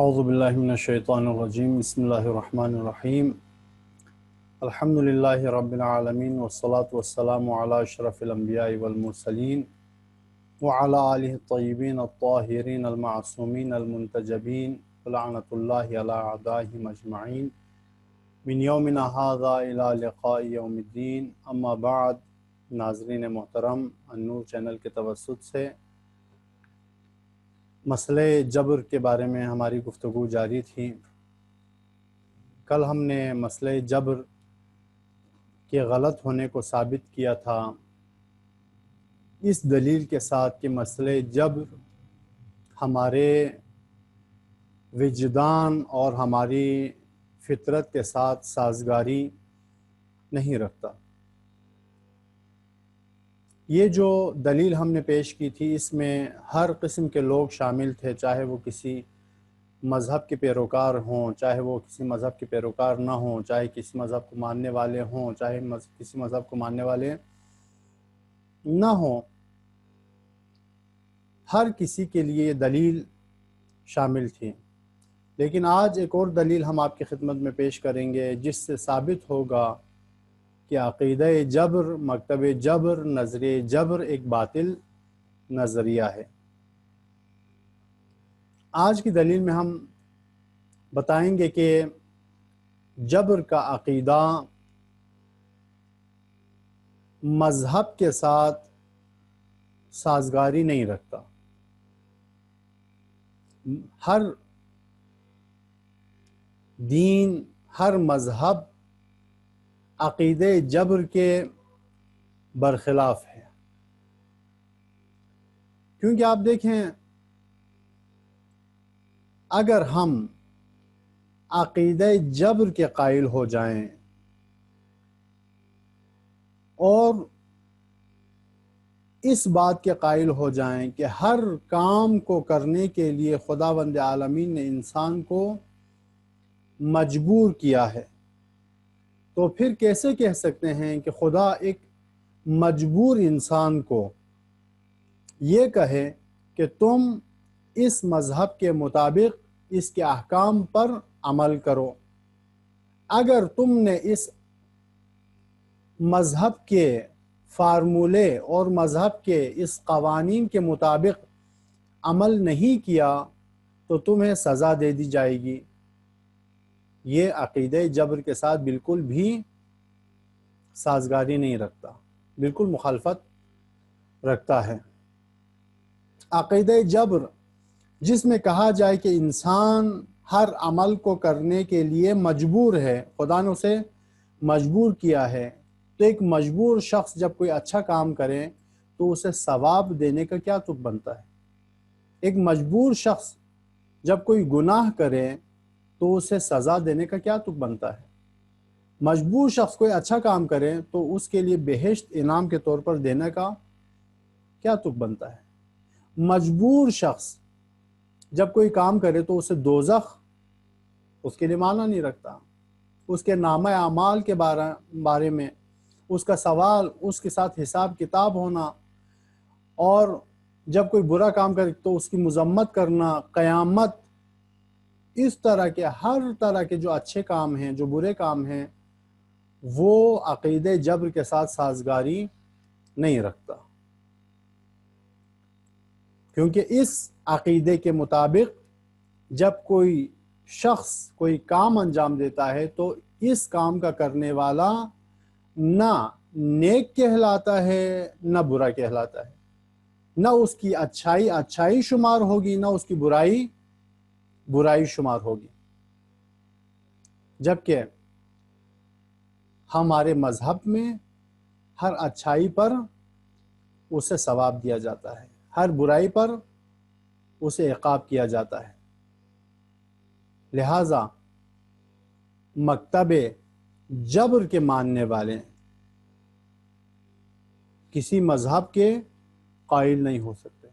اعوذ باللہ من الشیطان الرجیم بسم اللہ الرحمن الرحیم الحمد للہ رب العالمین والصلاة والسلام علی اشرف الانبیاء والمرسلین وعلی آلہ الطیبین الطاہرین المعصومین المنتجبین ولعنۃ اللہ علی اعدائہم اجمعین من یومنا ھذا الی لقاء یوم الدین. اما بعد، ناظرین محترم، النور چینل کے توسط سے مسئلہ جبر کے بارے میں ہماری گفتگو جاری تھی. کل ہم نے مسئلہ جبر کے غلط ہونے کو ثابت کیا تھا اس دلیل کے ساتھ کہ مسئلہ جبر ہمارے وجدان اور ہماری فطرت کے ساتھ سازگاری نہیں رکھتا. یہ جو دلیل ہم نے پیش کی تھی اس میں ہر قسم کے لوگ شامل تھے، چاہے وہ کسی مذہب کے پیروکار ہوں، چاہے وہ کسی مذہب کے پیروکار نہ ہوں، چاہے کسی مذہب کو ماننے والے ہوں، چاہے کسی مذہب کو ماننے والے نہ ہوں. ہر کسی کے لیے یہ دلیل شامل تھی. لیکن آج ایک اور دلیل ہم آپ کی خدمت میں پیش کریں گے جس سے ثابت ہوگا کہ عقیدہ جبر، مکتب جبر، نظریہ جبر ایک باطل نظریہ ہے. آج کی دلیل میں ہم بتائیں گے کہ جبر کا عقیدہ مذہب کے ساتھ سازگاری نہیں رکھتا. ہر دین، ہر مذہب عقیدہ جبر کے برخلاف ہے. کیونکہ آپ دیکھیں، اگر ہم عقیدہ جبر کے قائل ہو جائیں اور اس بات کے قائل ہو جائیں کہ ہر کام کو کرنے کے لیے خداوند عالمین نے انسان کو مجبور کیا ہے، تو پھر کیسے کہہ سکتے ہیں کہ خدا ایک مجبور انسان کو یہ کہے کہ تم اس مذہب کے مطابق اس کے احکام پر عمل کرو؟ اگر تم نے اس مذہب کے فارمولے اور مذہب کے اس قوانین کے مطابق عمل نہیں کیا تو تمہیں سزا دے دی جائے گی. یہ عقیدہ جبر کے ساتھ بالکل بھی سازگاری نہیں رکھتا، بالکل مخالفت رکھتا ہے. عقیدہ جبر جس میں کہا جائے کہ انسان ہر عمل کو کرنے کے لیے مجبور ہے، خدا نے اسے مجبور کیا ہے، تو ایک مجبور شخص جب کوئی اچھا کام کرے تو اسے ثواب دینے کا کیا تک بنتا ہے؟ ایک مجبور شخص جب کوئی گناہ کرے تو اسے سزا دینے کا کیا تک بنتا ہے؟ مجبور شخص کوئی اچھا کام کرے تو اس کے لیے بہشت انعام کے طور پر دینے کا کیا تک بنتا ہے؟ مجبور شخص جب کوئی کام کرے تو اسے دوزخ اس کے لیے معنی نہیں رکھتا. اس کے نامہ اعمال کے بارے میں اس کا سوال، اس کے ساتھ حساب کتاب ہونا، اور جب کوئی برا کام کرے تو اس کی مذمت کرنا، قیامت، اس طرح کے ہر طرح کے جو اچھے کام ہیں، جو برے کام ہیں، وہ عقیدہ جبر کے ساتھ سازگاری نہیں رکھتا. کیونکہ اس عقیدے کے مطابق جب کوئی شخص کوئی کام انجام دیتا ہے تو اس کام کا کرنے والا نہ نیک کہلاتا ہے نہ برا کہلاتا ہے. نہ اس کی اچھائی اچھائی شمار ہوگی، نہ اس کی برائی برائی شمار ہوگی. جبکہ ہمارے مذہب میں ہر اچھائی پر اسے ثواب دیا جاتا ہے، ہر برائی پر اسے عقاب کیا جاتا ہے. لہذا مکتب جبر کے ماننے والے کسی مذہب کے قائل نہیں ہو سکتے.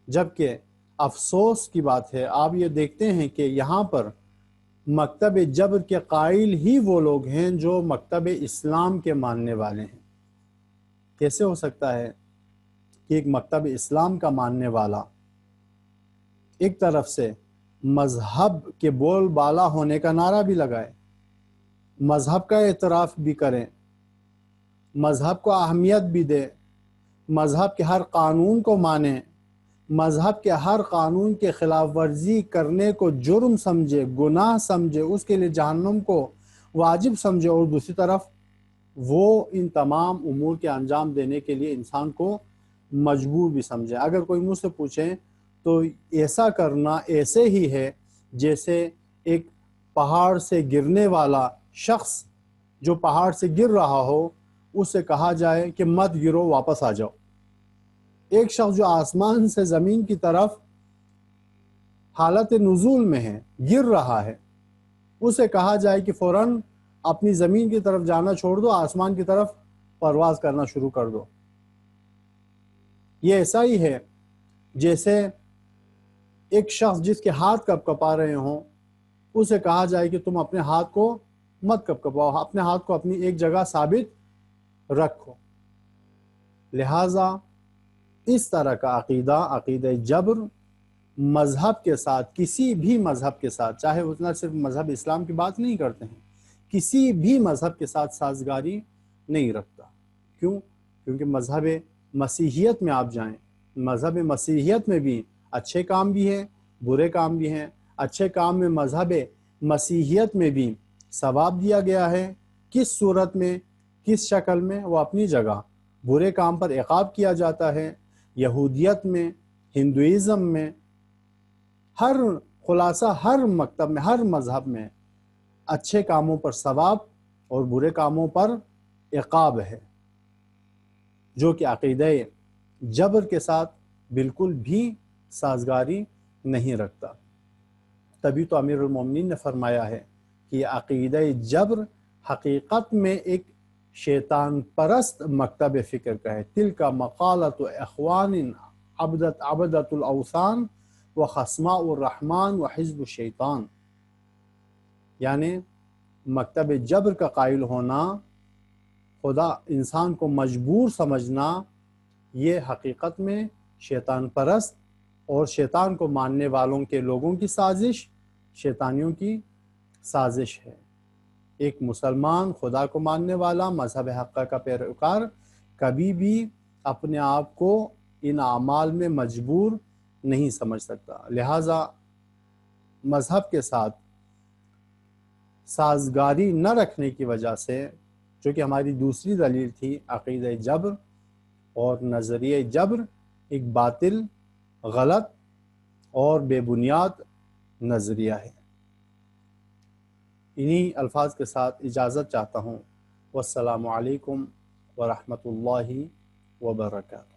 جبکہ افسوس کی بات ہے، آپ یہ دیکھتے ہیں کہ یہاں پر مکتب جبر کے قائل ہی وہ لوگ ہیں جو مکتب اسلام کے ماننے والے ہیں. کیسے ہو سکتا ہے کہ ایک مکتب اسلام کا ماننے والا ایک طرف سے مذہب کے بول بالا ہونے کا نعرہ بھی لگائے، مذہب کا اعتراف بھی کریں، مذہب کو اہمیت بھی دے، مذہب کے ہر قانون کو مانیں، مذہب کے ہر قانون کے خلاف ورزی کرنے کو جرم سمجھے، گناہ سمجھے، اس کے لیے جہنم کو واجب سمجھے، اور دوسری طرف وہ ان تمام امور کے انجام دینے کے لیے انسان کو مجبور بھی سمجھے۔ اگر کوئی مجھ سے پوچھیں تو ایسا کرنا ایسے ہی ہے جیسے ایک پہاڑ سے گرنے والا شخص جو پہاڑ سے گر رہا ہو، اس سے کہا جائے کہ مت گرو، واپس آ جاؤ۔ ایک شخص جو آسمان سے زمین کی طرف حالت نزول میں ہے، گر رہا ہے، اسے کہا جائے کہ فوراً اپنی زمین کی طرف جانا چھوڑ دو، آسمان کی طرف پرواز کرنا شروع کر دو۔ یہ ایسا ہی ہے جیسے ایک شخص جس کے ہاتھ کپ کپا رہے ہوں، اسے کہا جائے کہ تم اپنے ہاتھ کو مت کپ کپاؤ، اپنے ہاتھ کو اپنی ایک جگہ ثابت رکھو۔ لہٰذا اس طرح کا عقیدہ، عقیدہ جبر، مذہب کے ساتھ، کسی بھی مذہب کے ساتھ، چاہے اتنا صرف مذہب اسلام کی بات نہیں کرتے ہیں، کسی بھی مذہب کے ساتھ سازگاری نہیں رکھتا۔ کیوں؟ کیونکہ مذہب مسیحیت میں آپ جائیں، مذہب مسیحیت میں بھی اچھے کام بھی ہیں، برے کام بھی ہیں۔ اچھے کام میں مذہب مسیحیت میں بھی ثواب دیا گیا ہے، کس صورت میں، کس شکل میں، وہ اپنی جگہ۔ برے کام پر عقاب کیا جاتا ہے۔ یہودیت میں، ہندوازم میں، ہر خلاصہ ہر مکتب میں، ہر مذہب میں اچھے کاموں پر ثواب اور برے کاموں پر عقاب ہے، جو کہ عقیدہ جبر کے ساتھ بالکل بھی سازگاری نہیں رکھتا۔ تبھی تو امیر المومنین نے فرمایا ہے کہ عقیدہ جبر حقیقت میں ایک شیطان پرست مکتب فکر کا ہے۔ تلک مقالۃ اخوان عبدت الاوثان و خصماء الرحمن و حزب الشیطان، یعنی مکتب جبر کا قائل ہونا، خدا انسان کو مجبور سمجھنا، یہ حقیقت میں شیطان پرست اور شیطان کو ماننے والوں کے لوگوں کی سازش، شیطانیوں کی سازش ہے۔ ایک مسلمان، خدا کو ماننے والا، مذہب حقہ کا پیروکار کبھی بھی اپنے آپ کو ان اعمال میں مجبور نہیں سمجھ سکتا۔ لہٰذا مذہب کے ساتھ سازگاری نہ رکھنے کی وجہ سے، جو کہ ہماری دوسری دلیل تھی، عقیدہ جبر اور نظریہ جبر ایک باطل، غلط اور بے بنیاد نظریہ ہے۔ انہی الفاظ کے ساتھ اجازت چاہتا ہوں۔ والسلام علیکم ورحمۃ اللہ وبرکاتہ۔